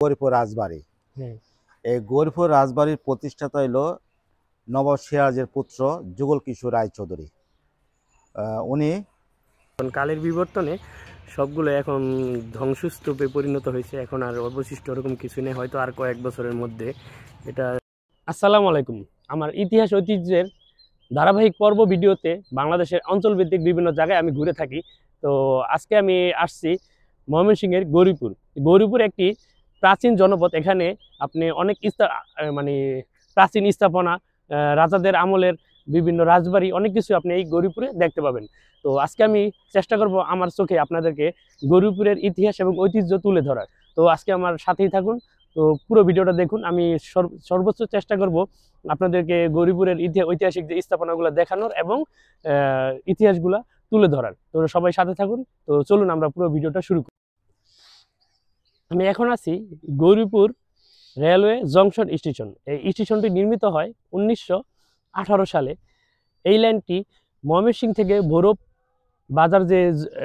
গৌরীপুর রাজবাড়ি। হ্যাঁ। এই গৌরীপুর রাজবাড়ির প্রতিষ্ঠাতা হইল নবাব সিরাজের পুত্র যুগল কিশোর রায়চৌধুরী। উনি কালের বিবর্তনে সবগুলো এখন ধ্বংসস্তূপে পরিণত হয়েছে, এখন আর অবশিষ্ট ওরকম কিছু নেই, হয়তো আর কয়েক বছরের মধ্যে এটা। আসসালামু আলাইকুম। আমার ইতিহাস ঐতিহ্যের ধারাবাহিক পর্ব ভিডিওতে বাংলাদেশের অঞ্চলভিত্তিক বিভিন্ন জায়গায় আমি ঘুরে থাকি। তো আজকে আমি আসছি ময়মনসিংহের গৌরীপুর। গৌরীপুর একটি প্রাচীন জনপদ। এখানে আপনি অনেক মানে প্রাচীন স্থাপনা, রাজাদের আমলের বিভিন্ন রাজবাড়ি, অনেক কিছু আপনি এই গৌরীপুরে দেখতে পাবেন। তো আজকে আমি চেষ্টা করব আমার চোখে আপনাদেরকে গৌরীপুরের ইতিহাস এবং ঐতিহ্য তুলে ধরার। তো আজকে আমার সাথেই থাকুন, তো পুরো ভিডিওটা দেখুন। আমি সর্বোচ্চ চেষ্টা করব আপনাদেরকে গৌরীপুরের ঐতিহাসিক যে স্থাপনাগুলো দেখানোর এবং ইতিহাসগুলা তুলে ধরার। তো সবাই সাথে থাকুন। তো চলুন আমরা পুরো ভিডিওটা শুরু করি। আমি এখন আছি গৌরীপুর রেলওয়ে জংশন স্টেশন। এই স্টেশনটি নির্মিত হয় 1918 সালে। এই লাইনটি ময়মনসিংহ থেকে ভৈরব বাজার যে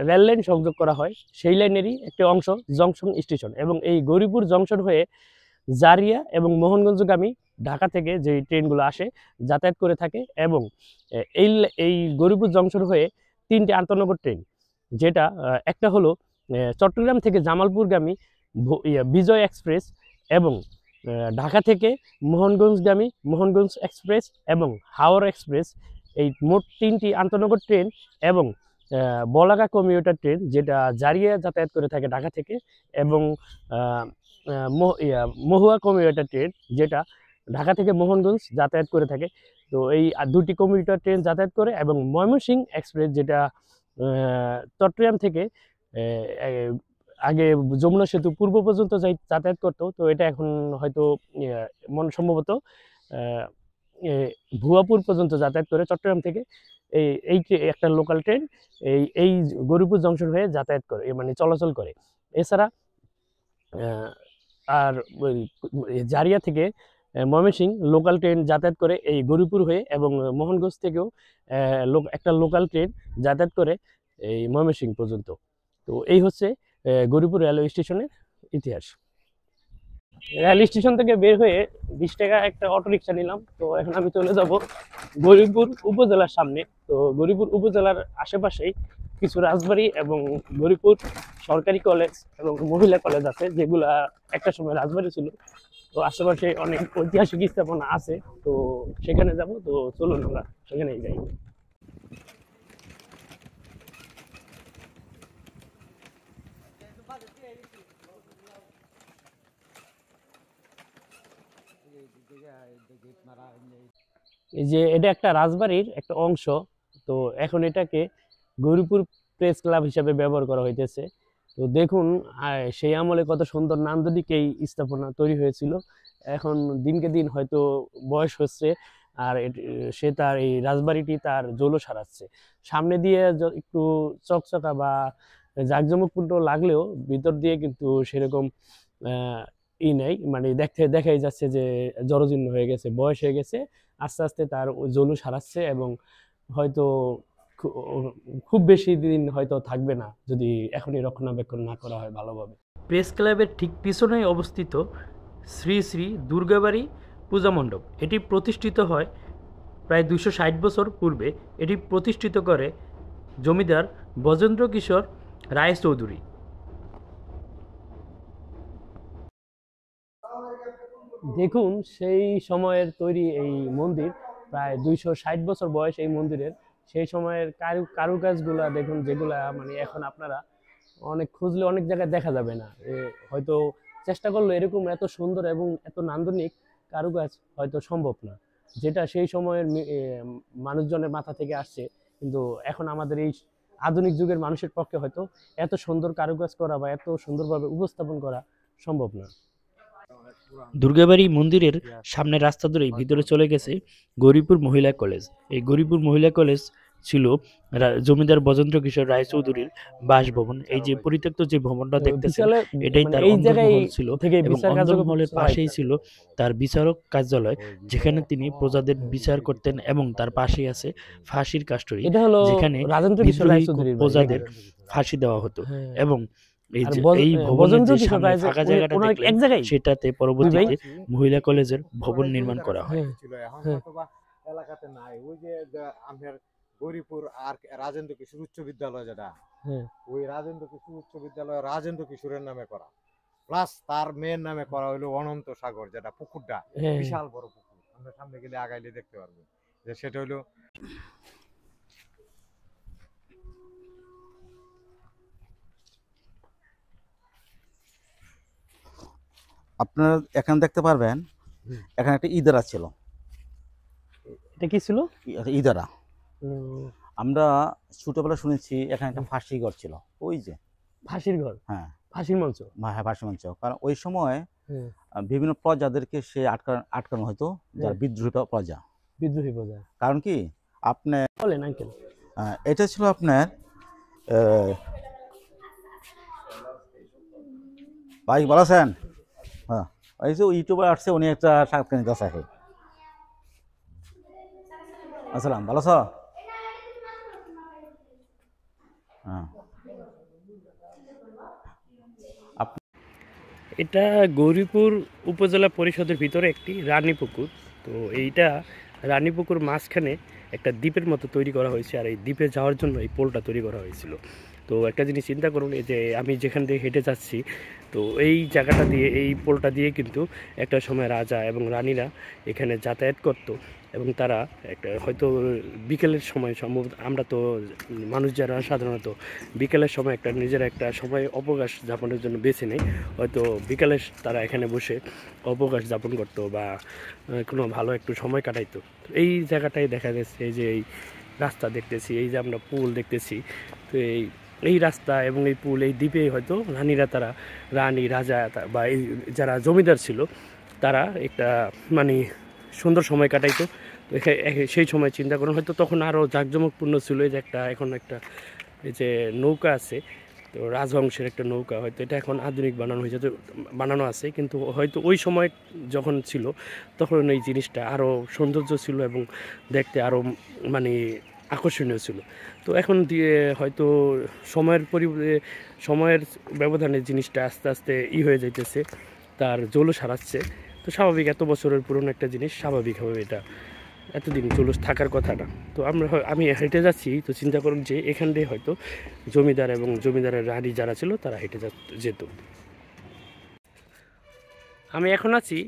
রেল লাইন সংযোগ করা হয় সেই লাইনেরই একটি অংশ জংশন স্টেশন। এবং এই গৌরীপুর জংশন হয়ে জারিয়া এবং মোহনগঞ্জগামী ঢাকা থেকে যে ট্রেনগুলো আসে যাতায়াত করে থাকে। এবং এই গৌরীপুর জংশন হয়ে 3টে আন্তনগর ট্রেন, যেটা একটা হলো চট্টগ্রাম থেকে জামালপুরগামী বিজয় এক্সপ্রেস, এবং ঢাকা থেকে মোহনগঞ্জগামী মোহনগঞ্জ এক্সপ্রেস এবং হাওড়া এক্সপ্রেস। এই মোট 3টি আন্তনগর ট্রেন এবং বলাকা কমিউটার ট্রেন, যেটা জারিয়া যাতায়াত করে থাকে ঢাকা থেকে, এবং মহুয়া কমিউটার ট্রেন, যেটা ঢাকা থেকে মোহনগঞ্জ যাতায়াত করে থাকে। তো এই 2টি কমিউটার ট্রেন যাতায়াত করে। এবং ময়মনসিংহ এক্সপ্রেস, যেটা চট্টগ্রাম থেকে আগে যমুনা সেতু পূর্ব পর্যন্ত যাতায়াত করতো, তো এটা এখন হয়তো সম্ভবত ভুয়াপুর পর্যন্ত যাতায়াত করে চট্টগ্রাম থেকে। এই একটা লোকাল ট্রেন এই গৌরীপুর জংশন হয়ে যাতায়াত করে, মানে চলাচল করে। এছাড়া আর জারিয়া থেকে ময়মনসিংহ লোকাল ট্রেন যাতায়াত করে এই গৌরীপুর হয়ে, এবং মোহনগঞ্জ থেকেও একটা লোকাল ট্রেন যাতায়াত করে এই ময়মনসিংহ পর্যন্ত। তো এই হচ্ছে গৌরীপুর রেলওয়ে স্টেশনের ইতিহাস। রেল স্টেশন থেকে বের হয়ে 20 টাকা একটা অটোরিকশা নিলাম। তো এখন আমি চলে যাব গৌরীপুর উপজেলার সামনে। তো গৌরীপুর উপজেলার আশেপাশেই কিছু রাজবাড়ি এবং গৌরীপুর সরকারি কলেজ এবং মহিলা কলেজ আছে, যেগুলা একটা সময় রাজবাড়ি ছিল। তো আশেপাশে অনেক ঐতিহাসিক স্থাপনা আছে, তো সেখানে যাব। তো চলুন আমরা সেখানেই যাই। এই যে এটা একটা রাজবাড়ির একটা অংশ। তো এখন এটাকে গৌরীপুর প্রেস ক্লাব হিসাবে ব্যবহার করা হইতেছে। তো দেখুন সেই আমলে কত সুন্দর নান্দনিক এই স্থাপনা তৈরি হয়েছিল। এখন দিনকে দিন হয়তো বয়স হচ্ছে, আর সে তার এই রাজবাড়িটি তার জৌলস হারাচ্ছে। সামনে দিয়ে একটু চকচকা বা জাঁকজমকপূর্ণ লাগলেও ভিতর দিয়ে কিন্তু সেরকম নেই, মানে দেখাই যাচ্ছে যে জরাজীর্ণ হয়ে গেছে, বয়স হয়ে গেছে, আস্তে আস্তে তার জৌলুস হারাচ্ছে, এবং হয়তো খুব বেশি দিন হয়তো থাকবে না যদি এখনই রক্ষণাবেক্ষণ না করা হয় ভালোভাবে। প্রেস ক্লাবের ঠিক পিছনেই অবস্থিত শ্রী শ্রী দুর্গাবাড়ি পূজা মণ্ডপ। এটি প্রতিষ্ঠিত হয় প্রায় 260 বছর পূর্বে। এটি প্রতিষ্ঠিত করে জমিদার বজেন্দ্র কিশোর রায়চৌধুরী। দেখুন সেই সময়ের তৈরি এই মন্দির, প্রায় 260 বছর বয়স এই মন্দিরের। সেই সময়ের কারুকাজগুলা দেখুন, যেগুলা মানে এখন আপনারা অনেক খুঁজলে অনেক জায়গায় দেখা যাবে না। হয়তো চেষ্টা করলে এরকম এত সুন্দর এবং এত নান্দনিক কারুকাজ হয়তো সম্ভব না, যেটা সেই সময়ের মানুষজনের মাথা থেকে আসছে। কিন্তু এখন আমাদের এই আধুনিক যুগের মানুষের পক্ষে হয়তো এত সুন্দর কারুকাজ করা বা এত সুন্দরভাবে উপস্থাপন করা সম্ভব না। দুর্গাবাড়ি মন্দিরের সামনে রাস্তা ধরেই ভিতরে চলে গেছে গৌরীপুর মহিলা কলেজ। এই গৌরীপুর মহিলা কলেজ ছিল জমিদার বজেন্দ্র কিশোর রায়চৌধুরীর বাসভবন। এই যে পরিত্যক্ত যে ভবনটা দেখতেছেন, এটাই তার অন্দরমহল ছিল, এবং অন্দরমহলের পাশেই ছিল তার বিচারক কার্যালয়, যেখানে তিনি প্রজাদের বিচার করতেন। এবং তার পাশেই আছে ফাঁসির কাস্টরি, যেখানে প্রজাদের ফাঁসি দেওয়া হতো। এবং এই আর যে এই ভবনের বজেন্দ্র যে কিশোর সামনে রায় যে ফাঁকা জায়গাটা ওনার দেখলেন এক জায়গায় সেটাতে দুই ভাই পরবর্তীতে মহিলা কলেজের ভবন নির্মাণ করা হয়। ছিল এখন হ্যাঁ। হয়তোবা এলাকাতে নাই। ওই যে আমাদের গৌরীপুর আর রাজেন্দ্র কিশোর উচ্চ বিদ্যালয় যেটা, হ্যাঁ ওই রাজেন্দ্র কিশোর উচ্চ বিদ্যালয় রাজেন্দ্র কিশোরের নামে করা, প্লাস তার মেয়ের নামে করা হইলো অনন্ত সাগর, যেটা পুকুরটা হ্যাঁ বিশাল বড় পুকুর, আমরা সামনে গেলে আগাইলে দেখতে পারবো যে সেটা হইলো। আপনারা এখানে দেখতে পারবেন, এখানে একটা ইদারা ছিল। এটা কি ছিল? ইদারা উম, আমরা ছোটবেলা শুনেছি এখানে একটা ফাঁসি ঘর ছিল, ওই যে ফাঁসির ঘর, হ্যাঁ ফাঁসির মঞ্চ। হ্যাঁ ফাঁসি মঞ্চ। কারণ ওই সময় হ্যাঁ, বিভিন্ন প্রজাদেরকে সে আটকানো হতো, যার বিদ্রোহী প্রজা। বিদ্রোহী প্রজা। কারণ কি আপনি বলেন আঙ্কেল। এটা ছিল আপনার ভাই ভালো আছেন? হ্যাঁ, এই যে ইউটিউবে আসছে, উনি একটা সাক্ষাৎকার নিতে আছে। আসসালাম, ভালো আছো? হ্যাঁ, এটা গৌরীপুর উপজেলা পরিষদের ভিতরে একটি রানীপুকুর। তো এইটা রানীপুকুর মাঝখানে একটা দ্বীপের মতো তৈরি করা হয়েছে, আর এই দ্বীপে যাওয়ার জন্য এই পোলটা তৈরি করা হয়েছিল। তো একটা জিনিস চিন্তা করুন, এই যে আমি যেখান দিয়ে হেঁটে যাচ্ছি, তো এই জায়গাটা দিয়ে, এই পোলটা দিয়ে কিন্তু একটা সময় রাজা এবং রানীরা এখানে যাতায়াত করত, এবং তারা একটা হয়তো বিকেলের সময় সম্ভবত, আমরা তো মানুষ যারা সাধারণত বিকেলের সময় একটা নিজের একটা সময় অবকাশ যাপনের জন্য বেছে নেই, হয়তো বিকেলে তারা এখানে বসে অবকাশ যাপন করতো বা কোনো ভালো একটু সময় কাটাইতো। তো এই জায়গাটায় দেখা যাচ্ছে, এই যে এই রাস্তা দেখতেছি, এই যে আমরা পুল দেখতেছি, তো এই রাস্তা এবং এই পুল, এই দ্বীপে হয়তো রানীরা, তারা রানী রাজা বা এই যারা জমিদার ছিল, তারা একটা মানে সুন্দর সময় কাটাইতো। তো সেই সময় চিন্তা করুন, হয়তো তখন আরও জাঁকজমকপূর্ণ ছিল। এই যে একটা এখন একটা এই যে নৌকা আছে, তো রাজবংশের একটা নৌকা, হয়তো এটা এখন আধুনিক বানানো আছে, কিন্তু হয়তো ওই সময় যখন ছিল তখন এই জিনিসটা আরও সৌন্দর্য ছিল এবং দেখতে আরও মানে আকর্ষণীয় ছিল। তো এখন দিয়ে হয়তো সময়ের ব্যবধানে জিনিসটা আস্তে আস্তে হয়ে যাইতেছে, তার জৌলুস হারাচ্ছে। তো স্বাভাবিক, এত বছরের পুরনো একটা জিনিস, স্বাভাবিকভাবে এটা এতদিন জুলুস থাকার কথা না। তো আমি হেঁটে যাচ্ছি, তো চিন্তা করুন যে এখান দিয়ে হয়তো জমিদার এবং জমিদারের রানী যারা ছিল তারা হেঁটে যেত। আমি এখন আছি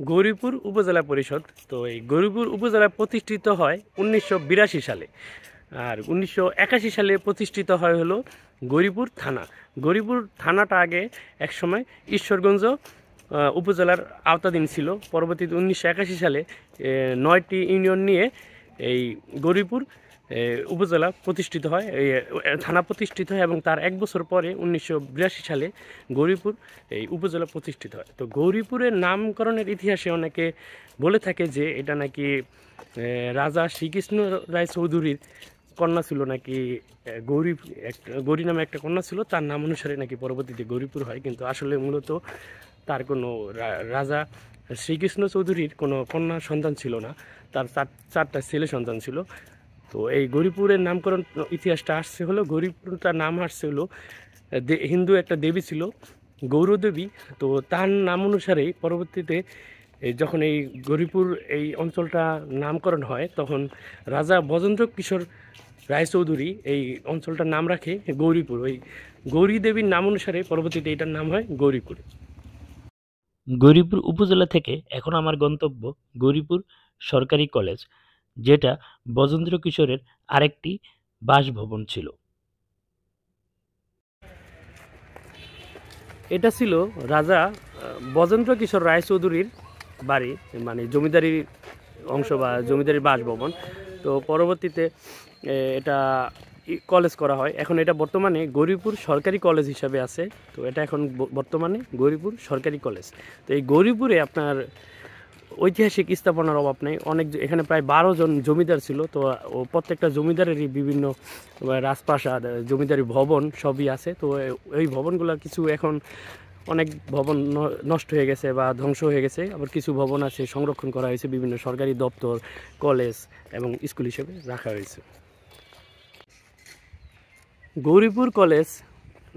গৌরীপুর উপজেলা পরিষদ। তো এই গৌরীপুর উপজেলা প্রতিষ্ঠিত হয় 1982 সালে, আর 1981 সালে প্রতিষ্ঠিত হয় হলো গৌরীপুর থানা। গৌরীপুর থানাটা আগে একসময় ঈশ্বরগঞ্জ উপজেলার আওতাধীন ছিল। পরবর্তীতে 1981 সালে 9টি ইউনিয়ন নিয়ে এই গৌরীপুর উপজেলা প্রতিষ্ঠিত হয়, এই থানা প্রতিষ্ঠিত হয়, এবং তার এক বছর পরে 1982 সালে গৌরীপুর এই উপজেলা প্রতিষ্ঠিত হয়। তো গৌরীপুরের নামকরণের ইতিহাসে অনেকে বলে থাকে যে এটা নাকি রাজা শ্রীকৃষ্ণ রায় চৌধুরীর কন্যা ছিল, নাকি গৌরী নামে একটা কন্যা ছিল, তার নাম অনুসারে নাকি পরবর্তীতে গৌরীপুর হয়। কিন্তু আসলে মূলত তার কোনো রাজা শ্রীকৃষ্ণ চৌধুরীর কোনো কন্যা সন্তান ছিল না, তার চারটা ছেলে সন্তান ছিল। তো এই গৌরীপুরের নামকরণ ইতিহাসটা আসছে হলো, গৌরীপুরটার নাম আসছে হলো হিন্দু একটা দেবী ছিল গৌরদেবী। তো তার নাম অনুসারেই পরবর্তীতে যখন এই গৌরীপুর এই অঞ্চলটা নামকরণ হয়, তখন রাজা বজেন্দ্র কিশোর রায়চৌধুরী এই অঞ্চলটার নাম রাখে গৌরীপুর। ওই গৌরী দেবীর নাম অনুসারে পরবর্তীতে এটার নাম হয় গৌরীপুর। গৌরীপুর উপজেলা থেকে এখন আমার গন্তব্য গৌরীপুর সরকারি কলেজ, যেটা বজেন্দ্র কিশোরের আরেকটি বাসভবন ছিল। এটা ছিল রাজা বজেন্দ্র কিশোর রায়চৌধুরীর বাড়ি, মানে জমিদারি অংশ বা জমিদারির বাসভবন। তো পরবর্তীতে এটা কলেজ করা হয়। এখন এটা বর্তমানে গৌরীপুর সরকারি কলেজ হিসাবে আছে। তো এটা এখন বর্তমানে গৌরীপুর সরকারি কলেজ। তো এই গৌরীপুরে আপনার ঐতিহাসিক স্থাপনার অভাব নেই। এখানে প্রায় 12 জন জমিদার ছিল। তো প্রত্যেকটা জমিদারেরই বিভিন্ন রাজপ্রাসাদ, জমিদারি ভবন সবই আছে। তো এই ভবনগুলো কিছু এখন অনেক ভবন নষ্ট হয়ে গেছে বা ধ্বংস হয়ে গেছে, আবার কিছু ভবন আছে সংরক্ষণ করা হয়েছে, বিভিন্ন সরকারি দপ্তর, কলেজ এবং স্কুল হিসেবে রাখা হয়েছে। গৌরীপুর কলেজ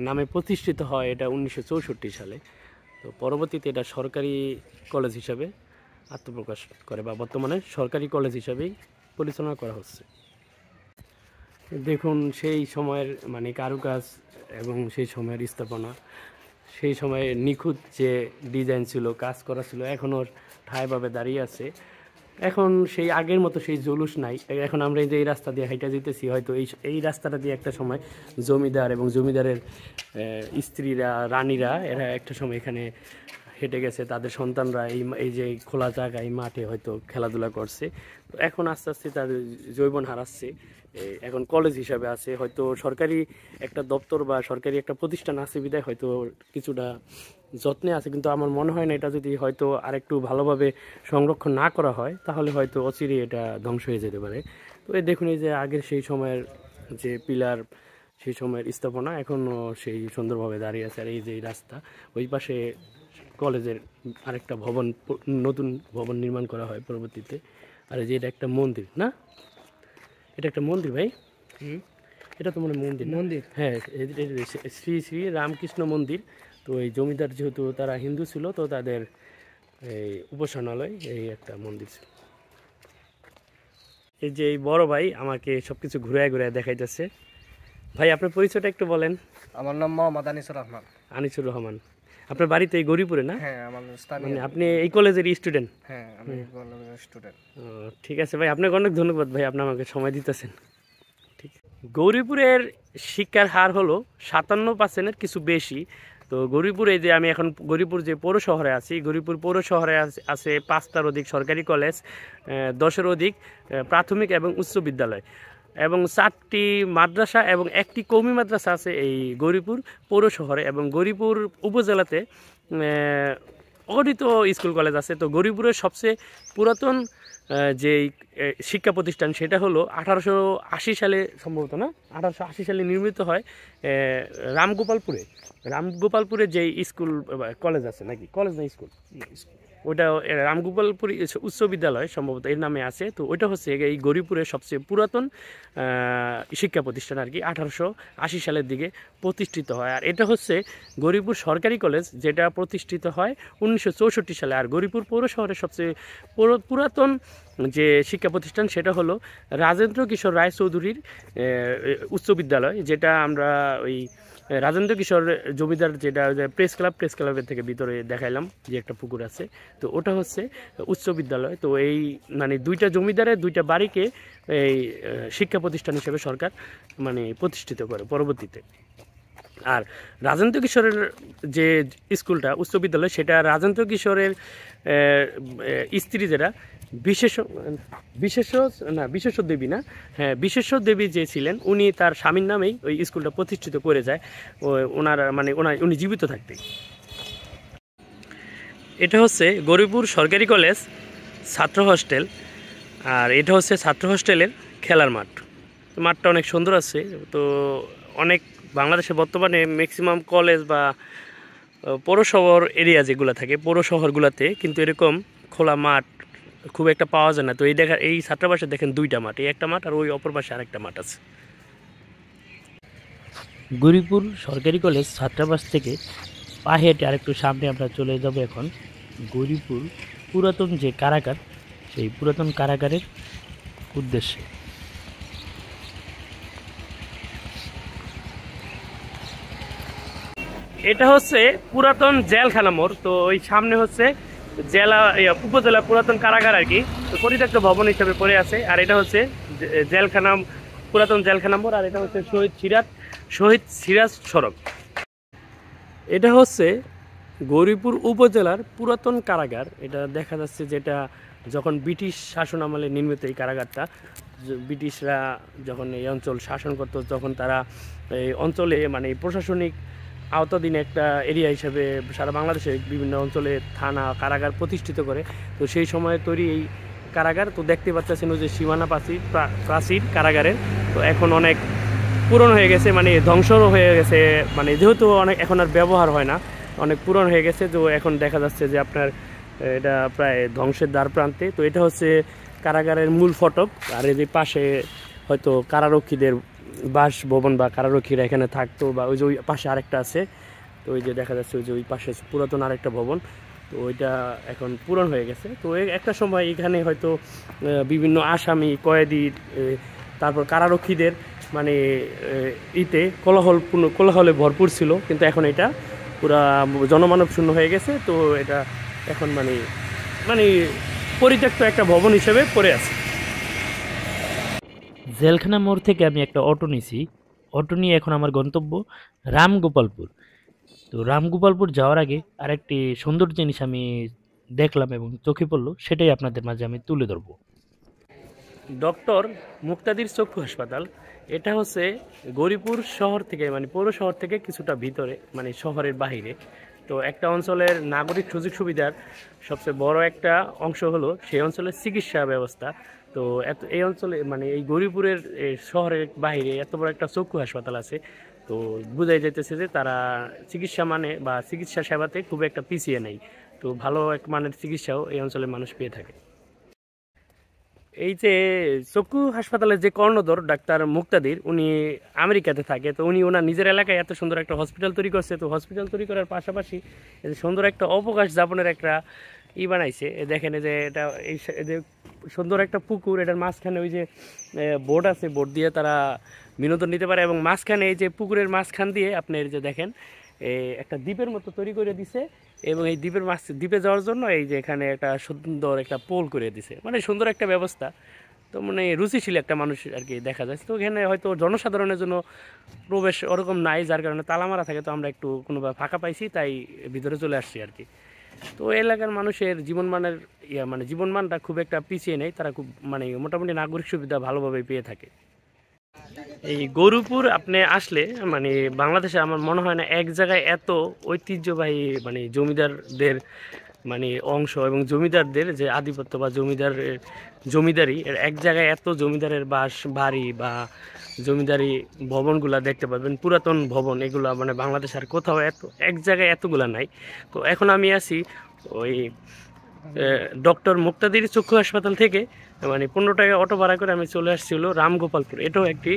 নামে প্রতিষ্ঠিত হয় এটা 1964 সালে। তো পরবর্তীতে এটা সরকারি কলেজ হিসাবে আত্মপ্রকাশ করে বা বর্তমানে সরকারি কলেজ হিসাবেই পরিচালনা করা হচ্ছে। দেখুন সেই সময়ের মানে কারুকাজ এবং সেই সময়ের স্থাপনা, সেই সময়ে নিখুঁত যে ডিজাইন ছিল, কাজ করা ছিল, এখনও ঠায়ভাবে দাঁড়িয়ে আছে। এখন সেই আগের মতো সেই জলুস নাই। এখন আমরা এই যে এই রাস্তা দিয়ে হাইটা যেতেছি, হয়তো এই রাস্তাটা দিয়ে একটা সময় জমিদার এবং জমিদারের স্ত্রীরা, রানীরা, এরা একটা সময় এখানে হেঁটে গেছে, তাদের সন্তানরা এই যে খোলা জায়গায় মাঠে হয়তো খেলাধুলা করছে। তো এখন আস্তে আস্তে তাদের যৌবন হারাচ্ছে, এখন কলেজ হিসাবে আছে, হয়তো সরকারি একটা দপ্তর বা সরকারি একটা প্রতিষ্ঠান আছে বিদায় হয়তো কিছুটা যত্নে আছে। কিন্তু আমার মনে হয় না এটা যদি হয়তো আরেকটু ভালোভাবে সংরক্ষণ না করা হয় তাহলে হয়তো অচিরেই এটা ধ্বংস হয়ে যেতে পারে। তো এই দেখুন, এই যে আগের সেই সময়ের যে পিলার, সেই সময়ের স্থাপনা এখনও সেই সুন্দরভাবে দাঁড়িয়ে আছে। আর এই যে এই রাস্তা, ওই পাশে কলেজের আরেকটা ভবন, নতুন ভবন নির্মাণ করা হয় পরবর্তীতে। আর এই যে এটা একটা মন্দির না, এটা একটা মন্দির ভাই, এটা তো মনে মন্দির মন্দির, হ্যাঁ, শ্রী শ্রী রামকৃষ্ণ মন্দির। তো এই জমিদার যেহেতু তারা হিন্দু ছিল, তো তাদের এই উপাসনালয় এই একটা মন্দির ছিল। এই যে এই বড় ভাই আমাকে সবকিছু ঘুরায় ঘুরায় দেখাইতেছে। ভাই আপনার পরিচয়টা একটু বলেন। আমার নাম মোহাম্মদ আনিসুর রহমান। আনিসুর রহমান। আপনার বাড়িতে এই গরিপুরে না? হ্যাঁ, আমার স্থানীয়। মানে আপনি এই কলেজের স্টুডেন্ট? হ্যাঁ, আমি কলেজের স্টুডেন্ট। ঠিক আছে ভাই, আপনাকে অনেক ধন্যবাদ ভাই, আপনি আমাকে সময় দিতেছেন। ঠিক, গৌরীপুরের শিক্ষার হার হলো 57% কিছু বেশি। তো গৌরীপুরে যে আমি এখন গৌরীপুর যে পৌর শহরে আছি, গৌরীপুর পৌর শহরে আছে 5টার অধিক সরকারি কলেজ, 10-এর অধিক প্রাথমিক এবং উচ্চ বিদ্যালয়, এবং 4টি মাদ্রাসা এবং 1টি কওমি মাদ্রাসা আছে এই গৌরীপুর পৌর শহরে। এবং গৌরীপুর উপজেলাতে অগণিত স্কুল কলেজ আছে। তো গৌরীপুরের সবচেয়ে পুরাতন যে শিক্ষা প্রতিষ্ঠান সেটা হলো 1880 সালে, সম্ভবত না, 1880 সালে নির্মিত হয় রামগোপালপুরে যে স্কুল কলেজ আছে, নাকি কলেজ না স্কুল, ওইটা রামগোপালপুর উচ্চ বিদ্যালয় সম্ভবত এর নামে আছে। তো ওইটা হচ্ছে এই গৌরীপুরের সবচেয়ে পুরাতন শিক্ষা প্রতিষ্ঠান আর কি, 1880 সালের দিকে প্রতিষ্ঠিত হয়। আর এটা হচ্ছে গৌরীপুর সরকারি কলেজ, যেটা প্রতিষ্ঠিত হয় 1964 সালে। আর গৌরীপুর পৌর শহরের সবচেয়ে পুরাতন যে শিক্ষা প্রতিষ্ঠান সেটা হলো রাজেন্দ্র কিশোর রায়চৌধুরীর উচ্চ বিদ্যালয়, যেটা আমরা ওই রাজেন্দ্র কিশোর জমিদার যেটা প্রেস ক্লাবের থেকে ভিতরে দেখাইলাম যে একটা পুকুর আছে, তো ওটা হচ্ছে উচ্চ বিদ্যালয়। তো এই মানে দুইটা জমিদারের দুইটা বাড়িকে এই শিক্ষা প্রতিষ্ঠান হিসেবে সরকার মানে প্রতিষ্ঠিত করে পরবর্তীতে। আর রাজেন্দ্র কিশোরের যে স্কুলটা উচ্চ বিদ্যালয়, সেটা রাজেন্দ্র কিশোরের স্ত্রী যেটা বিশেষ দেবী যে ছিলেন, উনি তার স্বামীর নামেই ওই স্কুলটা প্রতিষ্ঠিত করে যায় উনি জীবিত থাকতে। এটা হচ্ছে গৌরীপুর সরকারি কলেজ ছাত্র হস্টেল, আর এটা হচ্ছে ছাত্র হস্টেলের খেলার মাঠটা অনেক সুন্দর আছে। তো অনেক বাংলাদেশে বর্তমানে ম্যাক্সিমাম কলেজ বা পৌরশহর এরিয়া যেগুলো থাকে, পৌরশহরগুলোতে কিন্তু এরকম খোলা মাঠ খুব একটা পাওয়া যায় না। তো এই ছাত্রাবাসে দেখেন 2টা মাঠ, এই একটা মাঠ আর ওই অপর পাশে আরেকটা মাঠ আছে। গৌরীপুর সরকারি কলেজ ছাত্রাবাস থেকে পা হেঁটে আরেকটু সামনে আমরা চলে যাব এখন গৌরীপুর পুরাতন যে কারাগার, সেই পুরাতন কারাগারের উদ্দেশ্যে। এটা হচ্ছে পুরাতন জেলখানা মোড়। তো ওই সামনে হচ্ছে উপজেলা পুরাতন কারাগার আর কি, তো পরিত্যক্ত ভবন হিসেবে পড়ে আছে। আর এটা হচ্ছে পুরাতন জেলখানা মোড়। আর এটা হচ্ছে শহীদ সিরাজ সড়ক। এটা হচ্ছে গৌরীপুর উপজেলার পুরাতন কারাগার। এটা দেখা যাচ্ছে যেটা যখন ব্রিটিশ শাসন আমলে নির্মিত এই কারাগারটা। ব্রিটিশরা যখন এই অঞ্চল শাসন করতো, তখন তারা এই অঞ্চলে মানে প্রশাসনিক আওতাধীন একটা এরিয়া হিসেবে সারা বাংলাদেশে বিভিন্ন অঞ্চলে থানা কারাগার প্রতিষ্ঠিত করে। তো সেই সময় তৈরি এই কারাগার। তো দেখতে পাচ্ছেন ওই যে সীমানা প্রাচীর কারাগারের, তো এখন অনেক পুরনো হয়ে গেছে, মানে ধ্বংসও হয়ে গেছে, মানে যেহেতু অনেক এখন আর ব্যবহার হয় না, অনেক পুরনো হয়ে গেছে। তো এখন দেখা যাচ্ছে যে আপনার এটা প্রায় ধ্বংসের দ্বার প্রান্তে। তো এটা হচ্ছে কারাগারের মূল ফটক। আর এই যে পাশে হয়তো কারারক্ষীদের বাসভবন বা কারারক্ষীরা এখানে থাকতো, বা ওই যে ওই পাশে আরেকটা আছে, তো ওই যে দেখা যাচ্ছে ওই যে ওই পাশে পুরাতন আরেকটা ভবন, তো ওইটা এখন পূরণ হয়ে গেছে। তো একটা সময় এখানে হয়তো বিভিন্ন আসামি, কয়েদি, তারপর কারারক্ষীদের মানে কোলাহলে ভরপুর ছিল, কিন্তু এখন এটা পুরা জনমানব শূন্য হয়ে গেছে। তো এটা এখন মানে মানে পরিত্যক্ত একটা ভবন হিসেবে পড়ে আছে। জেলখানা মোড় থেকে আমি একটা অটো নিছি। অটো নিয়ে এখন আমার গন্তব্য রামগোপালপুর। তো রামগোপালপুর যাওয়ার আগে আরেকটি সুন্দর জিনিস আমি দেখলাম এবং চোখে পড়লো, সেটাই আপনাদের মাঝে আমি তুলে ধরবো। ডক্টর মুক্তাদির চক্ষু হাসপাতাল, এটা হচ্ছে গৌরীপুর শহর থেকে মানে পৌর শহর থেকে কিছুটা ভিতরে, মানে শহরের বাহিরে। তো একটা অঞ্চলের নাগরিক সুযোগ সুবিধার সবচেয়ে বড় একটা অংশ হলো সেই অঞ্চলের চিকিৎসা ব্যবস্থা। তো এই অঞ্চলে মানে এই গৌরীপুরের শহরের বাইরে এত বড় একটা চক্ষু হাসপাতাল আছে, তো বোঝাই যাইতেছে যে তারা চিকিৎসা মানে বা চিকিৎসা সেবাতে খুব একটা পিছিয়ে নেই। তো ভালো এক মানের চিকিৎসাও এই অঞ্চলের মানুষ পেয়ে থাকে। এই যে চক্ষু হাসপাতালের যে কর্ণধর ডাক্তার মুক্তাদির, উনি আমেরিকাতে থাকে। তো উনি ওনার নিজের এলাকায় এত সুন্দর একটা হসপিটাল তৈরি করছে। তো হসপিটাল তৈরি করার পাশাপাশি সুন্দর একটা অবকাশ যাপনের একটা বানাইছে। দেখেন যে এটা এই যে সুন্দর একটা পুকুর, এটার মাঝখানে ওই যে বোট আছে, বোট দিয়ে তারা বিনোদন নিতে পারে। এবং মাঝখানে এই যে পুকুরের মাঝখান দিয়ে আপনি এই যে দেখেন একটা দ্বীপের মতো তৈরি করে দিছে, এবং এই দ্বীপে যাওয়ার জন্য এই যে এখানে একটা সুন্দর একটা পোল করে দিছে, মানে সুন্দর একটা ব্যবস্থা। তো মানে রুচিশীল একটা মানুষ আর কি দেখা যাচ্ছে। তো এখানে হয়তো জনসাধারণের জন্য প্রবেশ ওরকম নাই, যার কারণে তালা মারা থাকে। তো আমরা একটু কোনোভাবে ফাঁকা পাইছি, তাই ভিতরে চলে আসছি আর কি। তো এলাকার মানুষের জীবনমানের মানে জীবনমানটা খুব একটা পিছিয়ে নেই, তারা খুব মানে মোটামুটি নাগরিক সুবিধা ভালোভাবে পেয়ে থাকে। এই গৌরীপুর আপনি আসলে মানে বাংলাদেশে আমার মনে হয় না এক জায়গায় এত ঐতিহ্যবাহী মানে জমিদারদের মানে অংশ এবং জমিদারদের যে আধিপত্য বা জমিদারি এক জায়গায় এত জমিদারের বাড়ি বা জমিদারি ভবনগুলা দেখতে পাবেন, পুরাতন ভবন, এগুলা মানে বাংলাদেশ আর কোথাও এত এক জায়গায় এতগুলা নাই। তো এখন আমি আছি ওই ডক্টর মুক্তাদির চক্ষু হাসপাতাল থেকে মানে 15 টাকা অটো ভাড়া করে আমি চলে আসছি হলো রামগোপালপুর। এটাও একটি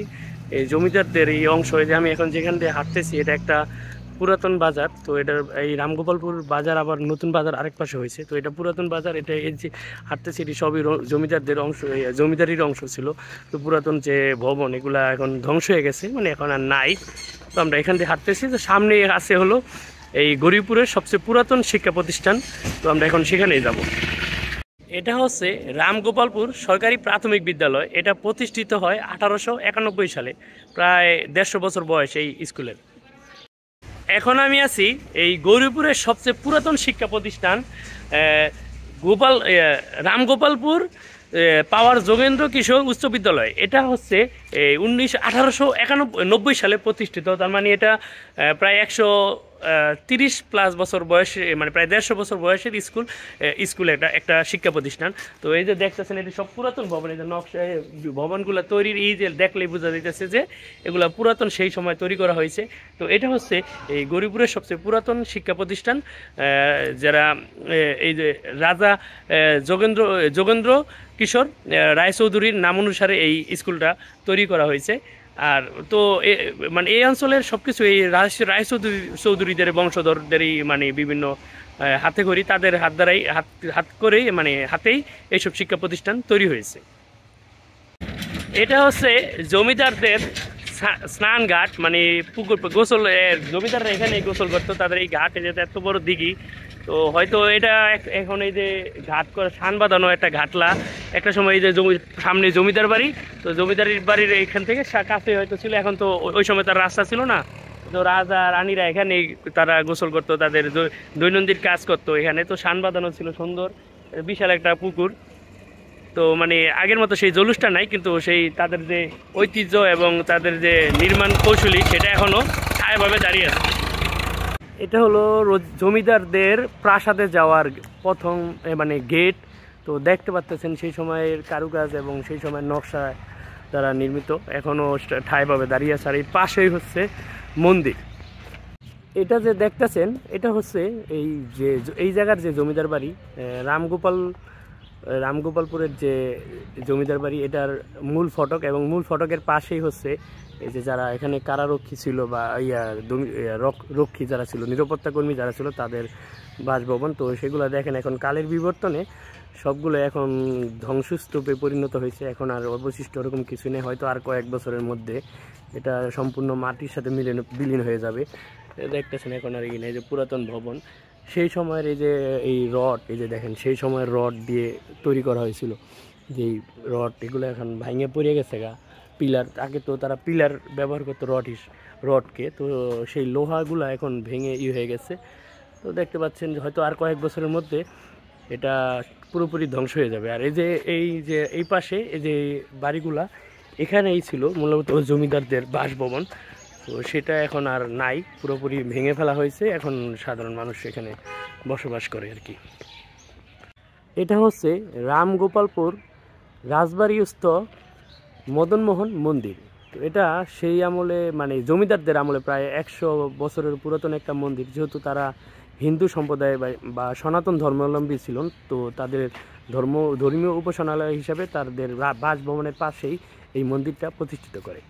জমিদারদের এই অংশ। যে আমি এখন যেখান দিয়ে হাঁটতেছি এটা একটা পুরাতন বাজার। তো এটার এই রামগোপালপুর বাজার আবার নতুন বাজার আরেক পাশে হয়েছে। তো এটা পুরাতন বাজার, এটা এই যে হাঁটতেছি এটি সবই জমিদারদের অংশ, জমিদারির অংশ ছিল। তো পুরাতন যে ভবন এগুলা এখন ধ্বংস হয়ে গেছে, মানে এখন আর নাই। তো আমরা এখান দিয়ে হাঁটতেছি। তো সামনে আছে হলো এই গৌরীপুরের সবচেয়ে পুরাতন শিক্ষা প্রতিষ্ঠান। তো আমরা এখন সেখানেই যাব। এটা হচ্ছে রামগোপালপুর সরকারি প্রাথমিক বিদ্যালয়। এটা প্রতিষ্ঠিত হয় 1891 সালে, প্রায় 150 বছর বয়স এই স্কুলের। এখন আমি আছি এই গৌরীপুরের সবচেয়ে পুরাতন শিক্ষা প্রতিষ্ঠান রামগোপালপুর পাওয়ার যোগেন্দ্র কিশোর উচ্চ বিদ্যালয়। এটা হচ্ছে 1891 সালে প্রতিষ্ঠিত। তার মানে এটা প্রায় 130+ বছর বয়সে, মানে প্রায় 150 বছর বয়সের স্কুল একটা শিক্ষা প্রতিষ্ঠান। তো এই যে দেখতেছেন এটি সব পুরাতন ভবন। এই যে নকশা ভবনগুলো তৈরির এই যে দেখলেই বোঝা যাইতেছে যে এগুলা পুরাতন, সেই সময় তৈরি করা হয়েছে। তো এটা হচ্ছে এই গৌরীপুরের সবচেয়ে পুরাতন শিক্ষা প্রতিষ্ঠান, যারা এই যে রাজা যোগেন্দ্র কিশোর রায়চৌধুরীর নাম অনুসারে এই স্কুলটা তৈরি করা হয়েছে। আর তো মানে এই অঞ্চলের সব কিছু এই রায়চৌধুরীদের বংশধরদেরই মানে বিভিন্ন হাতে করি, তাদের হাত করেই মানে হাতেই এইসব শিক্ষা প্রতিষ্ঠান তৈরি হয়েছে। এটা হচ্ছে জমিদারদের স্নান ঘাট, মানে পুকুর গোসল, জমিদাররা এখানে গোসল করতো, তাদের এই ঘাটে যেতে এত বড় দিঘি। তো হয়তো এটা এখন এই যে ঘাট করে সান বাঁধানো একটা ঘাটলা, একটা সময় এই যে সামনে জমিদার বাড়ি, তো জমিদারির বাড়ির এখান থেকে কাছে হয়তো ছিল। এখন তো ওই সময় তার রাস্তা ছিল না, তো রাজা রানীরা এখানে তারা গোসল করতো, তাদের দৈনন্দিন কাজ করতো এখানে। তো সান বাঁধানো ছিল, সুন্দর বিশাল একটা পুকুর। তো মানে আগের মতো সেই জলুসটা নাই, কিন্তু সেই তাদের যে ঐতিহ্য এবং তাদের যে নির্মাণ কৌশলী সেটা এখনও ছায়াভাবে দাঁড়িয়ে আছে। এটা হলো জমিদারদের প্রাসাদে যাওয়ার প্রথম মানে গেট। তো দেখতে পাচ্ছেন সেই সময়ের কারুকাজ এবং সেই সময়ের নকশা দ্বারা নির্মিত, এখনও ঠায়ভাবে দাঁড়িয়ে আছে। আর এই পাশেই হচ্ছে মন্দির। এটা যে দেখতেছেন এটা হচ্ছে এই জায়গার যে জমিদার বাড়ি রামগোপালপুরের যে জমিদার বাড়ি, এটার মূল ফটক, এবং মূল ফটকের পাশেই হচ্ছে এই যে যারা এখানে কারারক্ষী ছিল বা রক্ষী যারা ছিল, নিরাপত্তা কর্মী যারা ছিল, তাদের বাসভবন। তো সেগুলো দেখেন এখন কালের বিবর্তনে সবগুলো এখন ধ্বংসস্তূপে পরিণত হয়েছে। এখন আর অবশিষ্ট ওরকম কিছু নেই, হয়তো আর কয়েক বছরের মধ্যে এটা সম্পূর্ণ মাটির সাথে বিলীন হয়ে যাবে। দেখতেছেন এখন আর এই যে পুরাতন ভবন, সেই সময়ের এই যে এই রড, এই যে দেখেন সেই সময়ের রড দিয়ে তৈরি করা হয়েছিল যেই রড, এগুলো এখন ভাঙে পড়ে গেছে গা। পিলার, আগে তো তারা পিলার ব্যবহার করতো রডকে, তো সেই লোহাগুলো এখন ভেঙে হয়ে গেছে। তো দেখতে পাচ্ছেন হয়তো আর কয়েক বছরের মধ্যে এটা পুরোপুরি ধ্বংস হয়ে যাবে। আর এই পাশে এই যে বাড়িগুলা, এখানেই ছিল মূলত জমিদারদের বাসভবন। তো সেটা এখন আর নাই, পুরোপুরি ভেঙে ফেলা হয়েছে। এখন সাধারণ মানুষ এখানে বসবাস করে আর কি। এটা হচ্ছে রামগোপালপুর রাজবাড়িস্থ মদনমোহন মন্দির। তো এটা সেই আমলে, মানে জমিদারদের আমলে প্রায় 100 বছরের পুরাতন একটা মন্দির। যেহেতু তারা হিন্দু সম্প্রদায় বা সনাতন ধর্মাবলম্বী ছিলেন, তো তাদের ধর্মীয় উপাসনালয় হিসাবে তাদের বাসভবনের পাশেই এই মন্দিরটা প্রতিষ্ঠিত করে।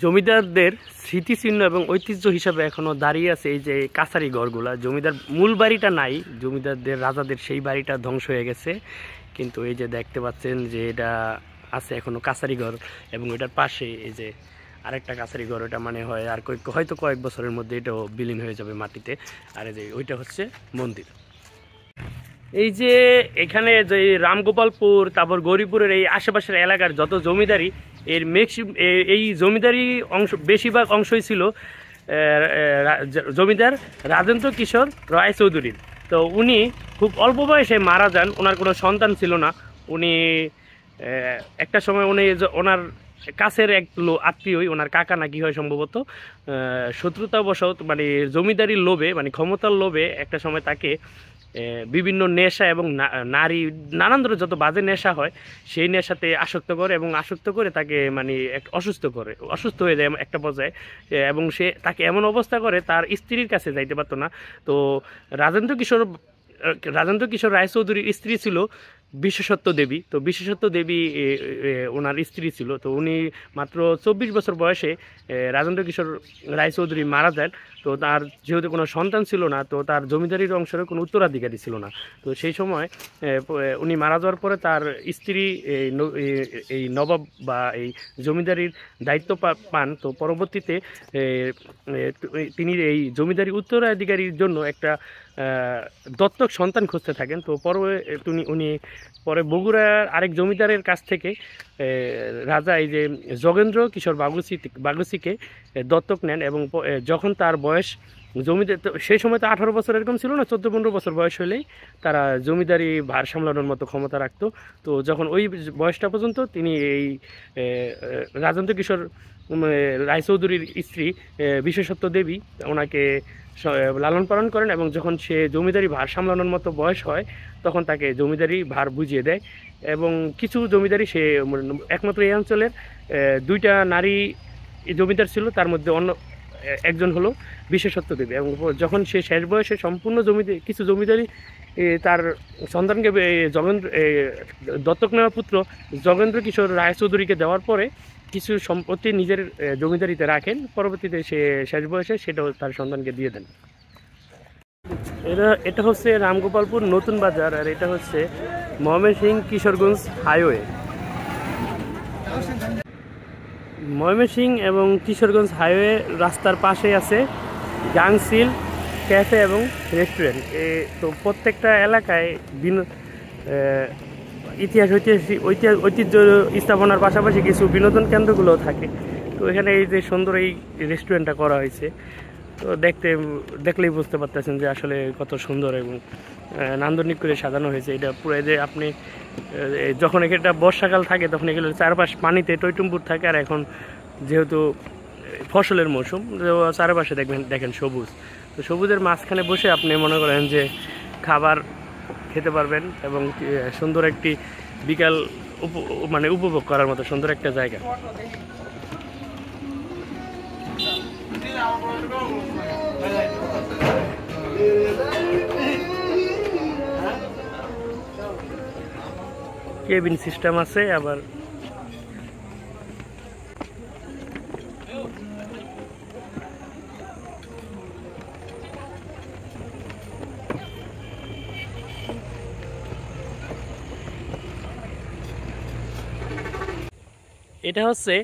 জমিদারদের স্মৃতিচিহ্ন এবং ঐতিহ্য হিসাবে এখনও দাঁড়িয়ে আছে এই যে কাছারি ঘরগুলা। জমিদার মূল বাড়িটা নাই, জমিদারদের রাজাদের সেই বাড়িটা ধ্বংস হয়ে গেছে, কিন্তু এই যে দেখতে পাচ্ছেন যে এটা আছে এখনও কাছারি ঘর। এবং এটার পাশে এই যে আরেকটা কাছারি ঘর, ওটা মানে হয় আর হয়তো কয়েক বছরের মধ্যে এটাও বিলীন হয়ে যাবে মাটিতে। আর এই যে ওইটা হচ্ছে মন্দির। এই যে এখানে যে রামগোপালপুর, তারপর গৌরীপুরের এই আশেপাশের এলাকার যত জমিদারি, এর এই জমিদারি বেশিরভাগ অংশই ছিল জমিদার রাজেন্দ্র কিশোর রায় চৌধুরীর। তো উনি খুব অল্প বয়সে মারা যান, ওনার কোনো সন্তান ছিল না। উনি একটা সময় ওনার কাছের এক আত্মীয়ই, ওনার কাকা নাকি হয় সম্ভবত, শত্রুতাবশত মানে জমিদারির লোভে, মানে ক্ষমতার লোভে একটা সময় তাকে বিভিন্ন নেশা এবং নারী, নানান ধরনের যত বাজে নেশা হয় সেই নেশাতে আসক্ত করে, এবং আসক্ত করে তাকে মানে অসুস্থ হয়ে যায় একটা পর্যায়ে। এবং সে তাকে এমন অবস্থা করে তার স্ত্রীর কাছে যাইতে পারতো না। তো রাজেন্দ্র কিশোর রায় চৌধুরীর স্ত্রী ছিল বিশেষত্ব দেবী। তো বিশেষত্ব দেবী ওনার স্ত্রী ছিল। তো উনি মাত্র 24 বছর বয়সে রাজেন্দ্র কিশোর রায় চৌধুরী মারা যান। তো তার যেহেতু কোনো সন্তান ছিল না, তো তার জমিদারির অংশের কোনো উত্তরাধিকারী ছিল না। তো সেই সময় উনি মারা যাওয়ার পরে তার স্ত্রী এই নবাব বা এই জমিদারির দায়িত্ব পান। তো পরবর্তীতে তিনি এই জমিদারি উত্তরাধিকারীর জন্য একটা দত্তক সন্তান খুঁজতে থাকেন। তো উনি পরে বগুড়ার আরেক জমিদারের কাছ থেকে রাজা এই যে যোগেন্দ্র কিশোর বাগুচিকে দত্তক নেন। এবং যখন তার বয়স জমিদার, সেই সময় তো 18 বছর এরকম ছিল না, 14-15 বছর বয়স হলেই তারা জমিদারি ভার সামলানোর মতো ক্ষমতা রাখতো। তো যখন ওই বয়সটা পর্যন্ত তিনি এই রাজেন্দ্র কিশোর রায়চৌধুরীর স্ত্রী বিশেষত্ব দেবী ওনাকে লালন পালন করেন। এবং যখন সে জমিদারি ভার সামলানোর মতো বয়স হয়, তখন তাকে জমিদারি ভার বুঝিয়ে দেয়। এবং কিছু জমিদারি, সে একমাত্র এই অঞ্চলের 2টা নারী জমিদার ছিল, তার মধ্যে একজন হলো বিশেষত্ব দেবী। এবং যখন সে শেষ বয়সে সম্পূর্ণ কিছু জমিদারি তার সন্তানকে দত্তক নেওয়া পুত্র যোগেন্দ্র কিশোর রায়চৌধুরীকে দেওয়ার পরে কিছু সম্পত্তি নিজের জমিদারিতে রাখেন। পরবর্তীতে সে শেষ বয়সে সেটাও তার সন্তানকে দিয়ে দেন। এটা হচ্ছে রামগোপালপুর নতুন বাজার, আর এটা হচ্ছে ময়মনসিংহ কিশোরগঞ্জ হাইওয়ে। ময়মনসিংহ এবং কিশোরগঞ্জ হাইওয়ে রাস্তার পাশে আছে গাংসিল ক্যাফে এবং রেস্টুরেন্ট। তো প্রত্যেকটা এলাকায় ঐতিহ্য স্থাপনার পাশাপাশি কিছু বিনোদন কেন্দ্রগুলো থাকে। তো এখানে এই যে সুন্দর এই রেস্টুরেন্টটা করা হয়েছে, তো দেখলেই বুঝতে পারতেছেন যে আসলে কত সুন্দর এবং নান্দনিক করে সাজানো হয়েছে। এটা পুরো যে আপনি যখন এখানটা বর্ষাকাল থাকে তখন এগুলো চারপাশ পানিতে টইটুম্বুর থাকে। আর এখন যেহেতু ফসলের মৌসুম, চারপাশে দেখেন সবুজ। তো সবুজের মাঝখানে বসে আপনি মনে করেন যে খাবার খেতে পারবেন, এবং সুন্দর একটি বিকাল মানে উপভোগ করার মতো সুন্দর একটা জায়গা। কেবিন সিস্টেম আছে, আবার এটা হচ্ছে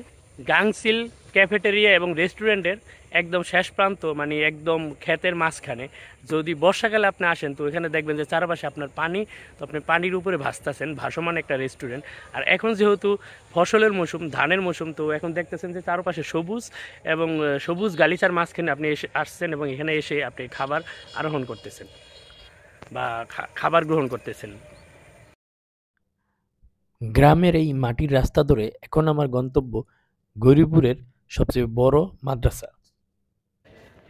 গাংসিল ক্যাফেটেরিয়া এবং রেস্টুরেন্টের একদম শেষ প্রান্ত, মানে একদম ক্ষেতের মাঝখানে। যদি বর্ষাকালে আপনি আসেন তো এখানে দেখবেন যে চারপাশে আপনার পানি, তো আপনি পানির উপরে ভাসতেছেন, ভাসমান একটা রেস্টুরেন্ট। আর এখন যেহেতু ফসলের মৌসুম, ধানের মৌসুম, তো এখন দেখতেছেন যে চারপাশে সবুজ এবং সবুজ গালিচার মাঝখানে আপনি এসে আসছেন এবং এখানে এসে আপনি খাবার আরোহণ করতেছেন বা খাবার গ্রহণ করতেছেন। গ্রামের এই মাটির রাস্তা ধরে এখন আমার গন্তব্য গৌরীপুরের সবচেয়ে বড় মাদ্রাসা।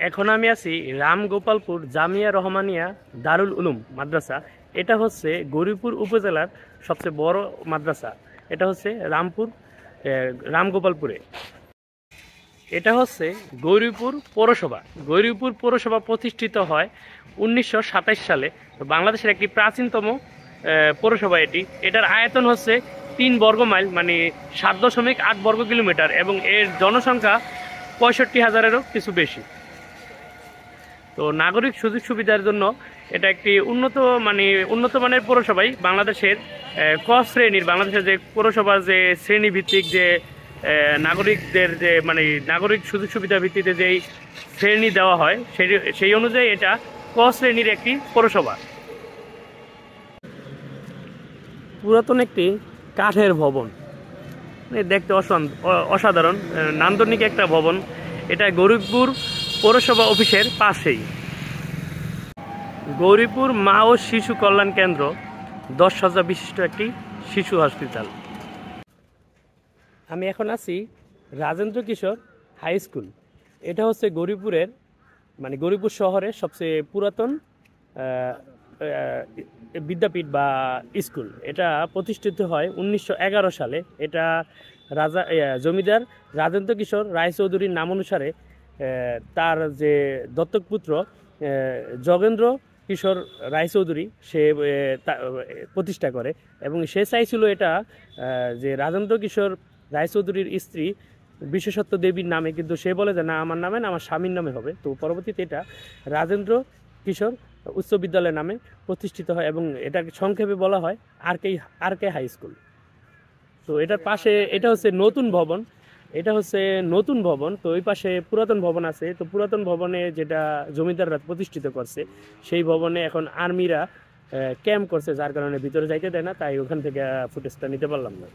এখন আমি আছি রামগোপালপুর জামিয়া রহমানিয়া দারুল উলুম মাদ্রাসা। এটা হচ্ছে গৌরীপুর উপজেলার সবচেয়ে বড় মাদ্রাসা। এটা হচ্ছে রামগোপালপুরে। এটা হচ্ছে গৌরীপুর পৌরসভা। গৌরীপুর পৌরসভা প্রতিষ্ঠিত হয় 1927 সালে। তো বাংলাদেশের একটি প্রাচীনতম পৌরসভা এটি। এটার আয়তন হচ্ছে 3 বর্গ মাইল, মানে 7.8 বর্গ কিলোমিটার, এবং এর জনসংখ্যা 65,000-এরও কিছু বেশি। তো নাগরিক সুযোগ সুবিধার জন্য এটা একটি উন্নত মানের পৌরসভাই। বাংলাদেশের ক শ্রেণীর, বাংলাদেশের যে পৌরসভার যে শ্রেণী ভিত্তিক যে নাগরিকদের যে নাগরিক সুযোগ সুবিধা ভিত্তিতে যেই শ্রেণী দেওয়া হয় সেই অনুযায়ী এটা ক শ্রেণীর একটি পৌরসভা। পুরাতন একটি কাঠের ভবন, দেখতে অসাধারণ নান্দনিক একটা ভবন। এটা গৌরীপুর পৌরসভা অফিসের পাশেই। গৌরীপুর মা ও শিশু কল্যাণ কেন্দ্র 10 শয্যা বিশিষ্ট একটি শিশু হসপিটাল। আমি এখন আছি রাজেন্দ্র কিশোর হাই স্কুল। এটা হচ্ছে গৌরীপুর শহরের সবচেয়ে পুরাতন বিদ্যাপীঠ বা স্কুল। এটা প্রতিষ্ঠিত হয় 1911 সালে। এটা জমিদার রাজেন্দ্র কিশোর রায়চৌধুরীর নাম অনুসারে তার যে দত্তক পুত্র যোগেন্দ্র কিশোর রায়চৌধুরী সে প্রতিষ্ঠা করে, এবং সে চাইছিল এটা যে রাজেন্দ্র কিশোর রায়চৌধুরীর স্ত্রী বিশেষত্ব দেবীর নামে, কিন্তু সে বলে যে না, আমার নামে না, আমার স্বামীর নামে হবে। তো পরবর্তীতে এটা রাজেন্দ্র কিশোর উচ্চ বিদ্যালয় নামে প্রতিষ্ঠিত হয়, এবং এটাকে সংক্ষেপে বলা হয় আর কে হাই স্কুল। তো এটার পাশে এটা হচ্ছে নতুন ভবন। তো ওই পাশে পুরাতন ভবন আছে। তো পুরাতন ভবনে যেটা জমিদাররা প্রতিষ্ঠিত করছে, সেই ভবনে এখন আর্মিরা ক্যাম্প করছে, যার কারণে ভিতরে যাইতে দেয় না, তাই ওখান থেকে ফুটেজটা নিতে পারলাম না।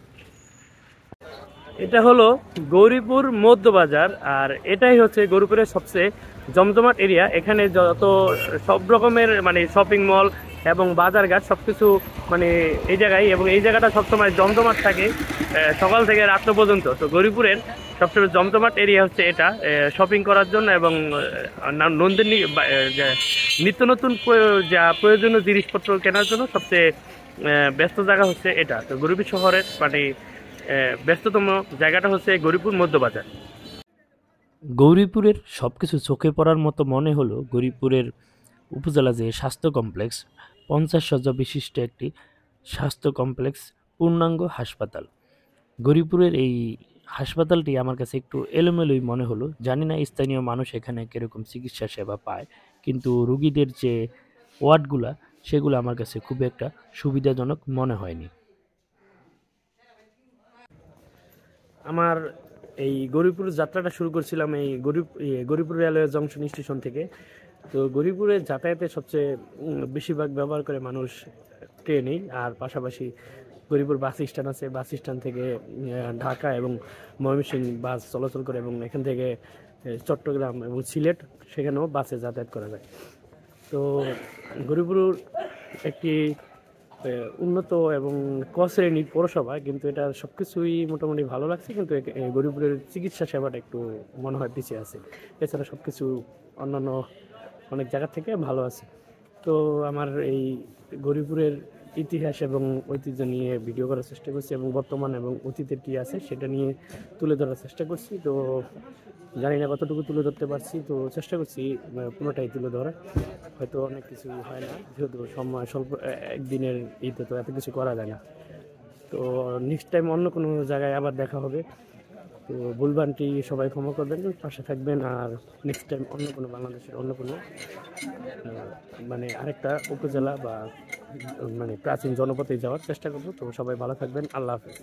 এটা হলো গৌরীপুর মধ্যবাজার, আর এটাই হচ্ছে গৌরীপুরের সবচেয়ে জমজমাট এরিয়া। এখানে সব রকমের শপিং মল এবং বাজারঘাট সবকিছু এই জায়গায়, এবং এই জায়গাটা সবসময় জমজমাট থাকে সকাল থেকে রাত্র পর্যন্ত। তো গৌরীপুরের সবচেয়ে জমজমাট এরিয়া হচ্ছে এটা শপিং করার জন্য, এবং নিত্য নতুন যা প্রয়োজনীয় জিনিসপত্র কেনার জন্য সবচেয়ে ব্যস্ত জায়গা হচ্ছে এটা। তো গৌরীপুর শহরের ব্যস্ততম জায়গাটা হচ্ছে গৌরীপুর মধ্যবাজার। গৌরীপুরের সবকিছু চোখে পড়ার মতো মনে হলো গৌরীপুরের উপজেলা যে স্বাস্থ্য কমপ্লেক্স, 50 শয্যা বিশিষ্ট একটি স্বাস্থ্য কমপ্লেক্স, পূর্ণাঙ্গ হাসপাতাল। গৌরীপুরের এই হাসপাতালটি আমার কাছে একটু এলোমেলোই মনে হলো। জানি না স্থানীয় মানুষ এখানে কীরকম চিকিৎসা সেবা পায়, কিন্তু রুগীদের যে ওয়ার্ডগুলা সেগুলো আমার কাছে খুব একটা সুবিধাজনক মনে হয়নি। আমার এই গৌরীপুর যাত্রাটা শুরু করছিলাম এই গৌরীপুর রেলওয়ে জংশন স্টেশন থেকে। তো গৌরীপুরের যাতায়াতে সবচেয়ে বেশিরভাগ ব্যবহার করে মানুষ ট্রেনেই, আর পাশাপাশি গৌরীপুর বাস স্ট্যান্ড আছে। বাস স্ট্যান্ড থেকে ঢাকা এবং ময়মনসিংহ বাস চলাচল করে, এবং এখান থেকে চট্টগ্রাম এবং সিলেট সেখানেও বাসে যাতায়াত করা যায়। তো গৌরীপুর একটি উন্নত এবং ক শ্রেণীর পৌরসভা, কিন্তু এটা সব কিছুই মোটামুটি ভালো লাগছে, কিন্তু গৌরীপুরের চিকিৎসা সেবাটা একটু মনে হয় পিছিয়ে আছে। এছাড়া সব কিছু অন্যান্য অনেক জায়গা থেকে ভালো আছে। তো আমার এই গৌরীপুরের ইতিহাস এবং ঐতিহ্য নিয়ে ভিডিও করার চেষ্টা করছি, এবং বর্তমান এবং অতীতের কী আছে সেটা নিয়ে তুলে ধরার চেষ্টা করছি। তো জানি না কতটুকু তুলে ধরতে পারছি, তো চেষ্টা করছি পুরোটাই তুলে ধরার। হয়তো অনেক কিছু হয় না, যেহেতু সময় স্বল্প, একদিনের ঈদে তো এত কিছু করা যায় না। তো নেক্সট টাইম অন্য কোনো জায়গায় আবার দেখা হবে। তো ভুলভ্রান্তি সবাই ক্ষমা করবেন, পাশে থাকবেন। আর নেক্সট টাইম অন্য কোনো বাংলাদেশের অন্য কোনো আরেকটা উপজেলা বা প্রাচীন জনপদে যাওয়ার চেষ্টা করবো। তো সবাই ভালো থাকবেন। আল্লাহ হাফেজ।